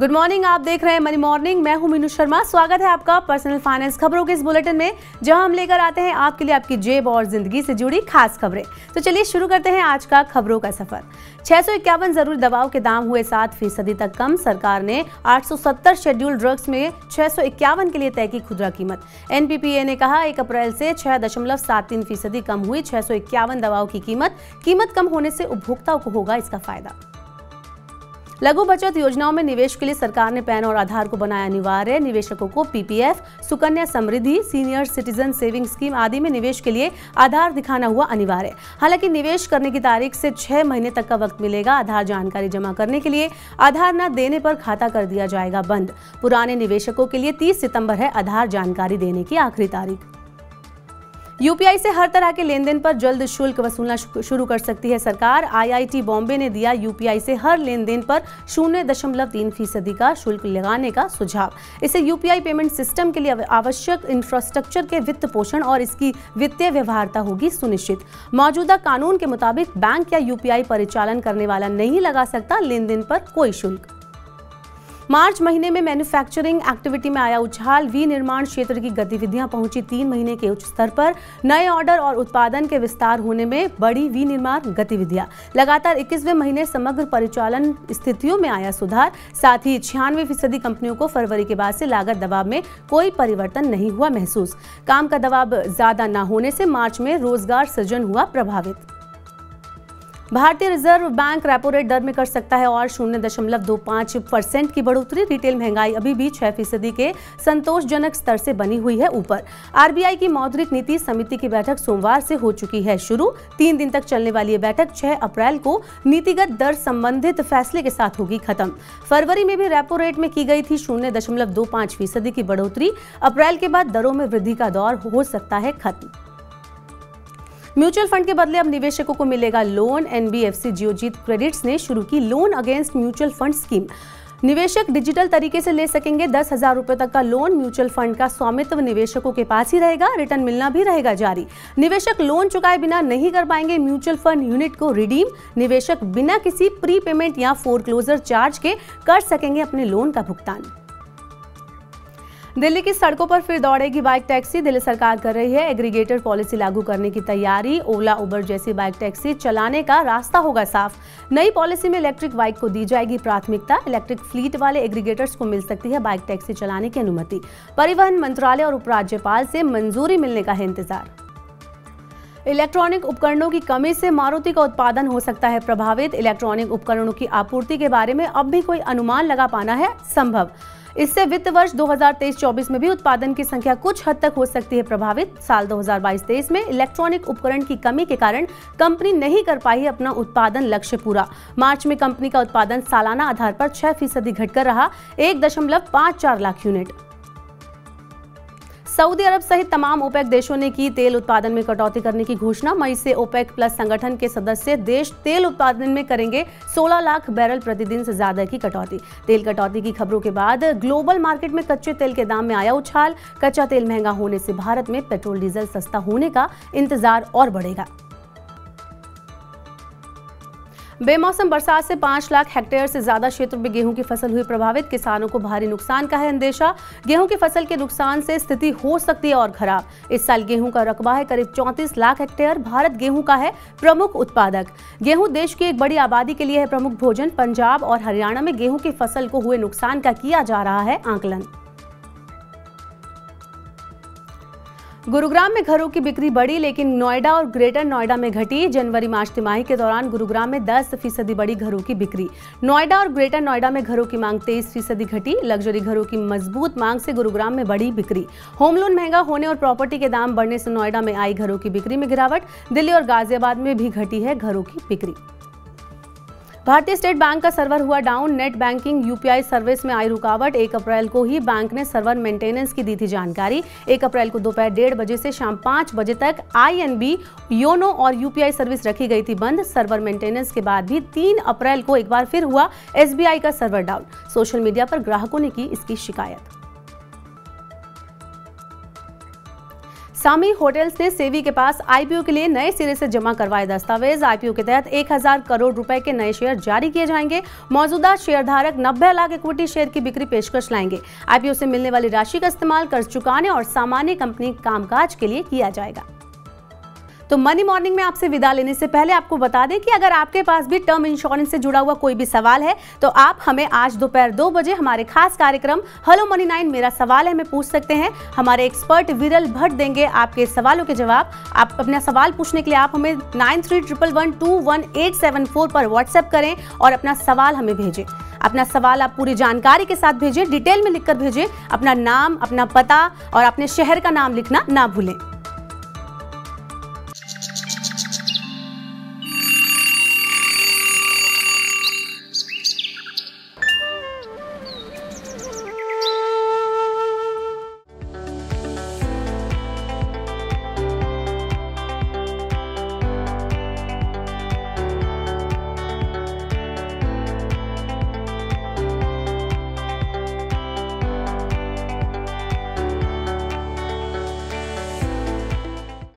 Good morning, आप देख रहे हैं मनी मॉर्निंग। मैं हूं मीनू शर्मा। स्वागत है आपका पर्सनल फाइनेंस खबरों के इस बुलेटिन में, जहां हम लेकर आते हैं आपके लिए आपकी जेब और जिंदगी से जुड़ी खास खबरें। तो चलिए शुरू करते हैं आज का खबरों का सफर। 651 जरूरी दवाओं के दाम हुए 7% तक कम। सरकार ने 870 शेड्यूल ड्रग्स में 651 के लिए तय की खुदरा कीमत। एनपीपीए ने कहा 1 अप्रैल से 6.73% कम हुई 651 दवाओं की कीमत कम होने से उपभोक्ताओं को होगा इसका फायदा। लघु बचत योजनाओं में निवेश के लिए सरकार ने पैन और आधार को बनाया अनिवार्य। निवेशकों को PPF, Sukanya Samriddhi, senior citizen saving scheme आदि में निवेश के लिए आधार दिखाना हुआ अनिवार्य। हालांकि निवेश करने की तारीख से 6 महीने तक का वक्त मिलेगा। आधार जानकारी जमा करने के लिए आधार न देने पर खाता कर दिया जाएगा बंद। पुराने निवेशकों के लिए 30 सितंबर है आधार जानकारी देने की आखिरी तारीख। यूपीआई से हर तरह के लेन देन पर जल्द शुल्क वसूलना शुरू कर सकती है सरकार। आईआईटी बॉम्बे ने दिया यूपीआई से हर लेन देन पर 0.3% का शुल्क लगाने का सुझाव। इससे यूपीआई पेमेंट सिस्टम के लिए आवश्यक इंफ्रास्ट्रक्चर के वित्त पोषण और इसकी वित्तीय व्यवहार्यता होगी सुनिश्चित। मौजूदा कानून के मुताबिक बैंक या यूपीआई परिचालन करने वाला नहीं लगा सकता लेन देन पर कोई शुल्क। मार्च महीने में मैन्युफैक्चरिंग एक्टिविटी में आया उछाल। विनिर्माण क्षेत्र की गतिविधियां पहुंची 3 महीने के उच्च स्तर पर। नए ऑर्डर और उत्पादन के विस्तार होने में बड़ी विनिर्माण गतिविधियां। लगातार 21वें महीने समग्र परिचालन स्थितियों में आया सुधार। साथ ही 96% कंपनियों को फरवरी के बाद से लागत दबाव में कोई परिवर्तन नहीं हुआ महसूस। काम का दबाव ज्यादा न होने से मार्च में रोजगार सृजन हुआ प्रभावित। भारतीय रिजर्व बैंक रेपो रेट दर में कर सकता है और 0.25% की बढ़ोतरी। रिटेल महंगाई अभी भी 6% के संतोषजनक स्तर से बनी हुई है ऊपर। आरबीआई की मौद्रिक नीति समिति की बैठक सोमवार से हो चुकी है शुरू। 3 दिन तक चलने वाली ये बैठक 6 अप्रैल को नीतिगत दर संबंधित फैसले के साथ होगी खत्म। फरवरी में भी रेपो रेट में की गई थी 0.25% की बढ़ोतरी। अप्रैल के बाद दरों में वृद्धि का दौर हो सकता है खत्म। म्यूचुअल फंड के बदले अब निवेशकों को मिलेगा लोन। एनबीएफसी जियोजीत क्रेडिट्स ने शुरू की loan against mutual fund scheme. निवेशक डिजिटल तरीके से ले सकेंगे 10,000 रुपए तक का लोन। म्यूचुअल फंड का स्वामित्व निवेशकों के पास ही रहेगा। रिटर्न मिलना भी रहेगा जारी। निवेशक लोन चुकाए बिना नहीं कर पाएंगे म्यूचुअल फंड यूनिट को रिडीम। निवेशक बिना किसी प्री पेमेंट या फोरक्लोजर चार्ज के कर सकेंगे अपने लोन का भुगतान। दिल्ली की सड़कों पर फिर दौड़ेगी बाइक टैक्सी। दिल्ली सरकार कर रही है एग्रीगेटर पॉलिसी लागू करने की तैयारी। ओला, उबर जैसी बाइक टैक्सी चलाने का रास्ता होगा साफ। नई पॉलिसी में इलेक्ट्रिक बाइक को दी जाएगी प्राथमिकता। इलेक्ट्रिक फ्लीट वाले एग्रीगेटर्स को मिल सकती है बाइक टैक्सी चलाने की अनुमति। परिवहन मंत्रालय और उपराज्यपाल से मंजूरी मिलने का है इंतजार। इलेक्ट्रॉनिक उपकरणों की कमी से मारुति का उत्पादन हो सकता है प्रभावित। इलेक्ट्रॉनिक उपकरणों की आपूर्ति के बारे में अब भी कोई अनुमान लगा पाना है संभव। इससे वित्त वर्ष 2023-24 में भी उत्पादन की संख्या कुछ हद तक हो सकती है प्रभावित। साल 2022-23 में इलेक्ट्रॉनिक उपकरण की कमी के कारण कंपनी नहीं कर पाई अपना उत्पादन लक्ष्य पूरा। मार्च में कंपनी का उत्पादन सालाना आधार पर 6% घटकर रहा 1.54 लाख यूनिट। सऊदी अरब सहित तमाम ओपेक देशों ने की तेल उत्पादन में कटौती करने की घोषणा। मई से ओपेक प्लस संगठन के सदस्य देश तेल उत्पादन में करेंगे 16 लाख बैरल प्रतिदिन से ज्यादा की कटौती। तेल कटौती की खबरों के बाद ग्लोबल मार्केट में कच्चे तेल के दाम में आया उछाल। कच्चा तेल महंगा होने से भारत में पेट्रोल डीजल सस्ता होने का इंतजार और बढ़ेगा। बेमौसम बरसात से 5 लाख हेक्टेयर से ज्यादा क्षेत्र में गेहूं की फसल हुई प्रभावित। किसानों को भारी नुकसान का है अंदेशा। गेहूं की फसल के नुकसान से स्थिति हो सकती है और खराब। इस साल गेहूं का रकबा है करीब 34 लाख हेक्टेयर। भारत गेहूं का है प्रमुख उत्पादक। गेहूं देश की एक बड़ी आबादी के लिए है प्रमुख भोजन। पंजाब और हरियाणा में गेहूं की फसल को हुए नुकसान का किया जा रहा है आंकलन। गुरुग्राम में घरों की बिक्री बढ़ी, लेकिन नोएडा और ग्रेटर नोएडा में घटी। जनवरी मार्च तिमाही के दौरान गुरुग्राम में 10% बढ़ी घरों की बिक्री। नोएडा और ग्रेटर नोएडा में घरों की मांग 23% घटी। लग्जरी घरों की मजबूत मांग से गुरुग्राम में बढ़ी बिक्री। होम लोन महंगा होने और प्रॉपर्टी के दाम बढ़ने से नोएडा में आई घरों की बिक्री में गिरावट। दिल्ली और गाजियाबाद में भी घटी है घरों की बिक्री। भारतीय स्टेट बैंक का सर्वर हुआ down. Net banking UPI service में आई रुकावट। 1 अप्रैल को ही बैंक ने सर्वर मेंटेनेंस की दी थी जानकारी। 1 अप्रैल को दोपहर 1:30 बजे से शाम 5 बजे तक आईएनबी, योनो और यूपीआई सर्विस रखी गई थी बंद। सर्वर मेंटेनेंस के बाद भी 3 अप्रैल को एक बार फिर हुआ एसबीआई का सर्वर डाउन। सोशल मीडिया पर ग्राहकों ने की इसकी शिकायत। सामी होटल्स ने सेबी के पास आईपीओ के लिए नए सिरे से जमा करवाए दस्तावेज। आईपीओ के तहत 1000 करोड़ रुपए के नए शेयर जारी किए जाएंगे। मौजूदा शेयरधारक 90 लाख इक्विटी शेयर की बिक्री पेशकश लाएंगे। आईपीओ से मिलने वाली राशि का इस्तेमाल कर्ज चुकाने और सामान्य कंपनी कामकाज के लिए किया जाएगा। तो मनी मॉर्निंग में आपसे विदा लेने से पहले आपको बता दें कि अगर आपके पास भी टर्म इंश्योरेंस से जुड़ा हुआ कोई भी सवाल है तो आप हमें आज दोपहर 2 बजे हमारे खास कार्यक्रम हेलो मनी 9 मेरा सवाल है में पूछ सकते हैं। हमारे एक्सपर्ट विरल भट्ट देंगे आपके सवालों के जवाब। आप अपना सवाल पूछने के लिए आप हमें 9311121874 पर व्हाट्सएप करें और अपना सवाल हमें भेजें। अपना सवाल आप पूरी जानकारी के साथ भेजें, डिटेल में लिखकर भेजें। अपना नाम, अपना पता और अपने शहर का नाम लिखना ना भूलें।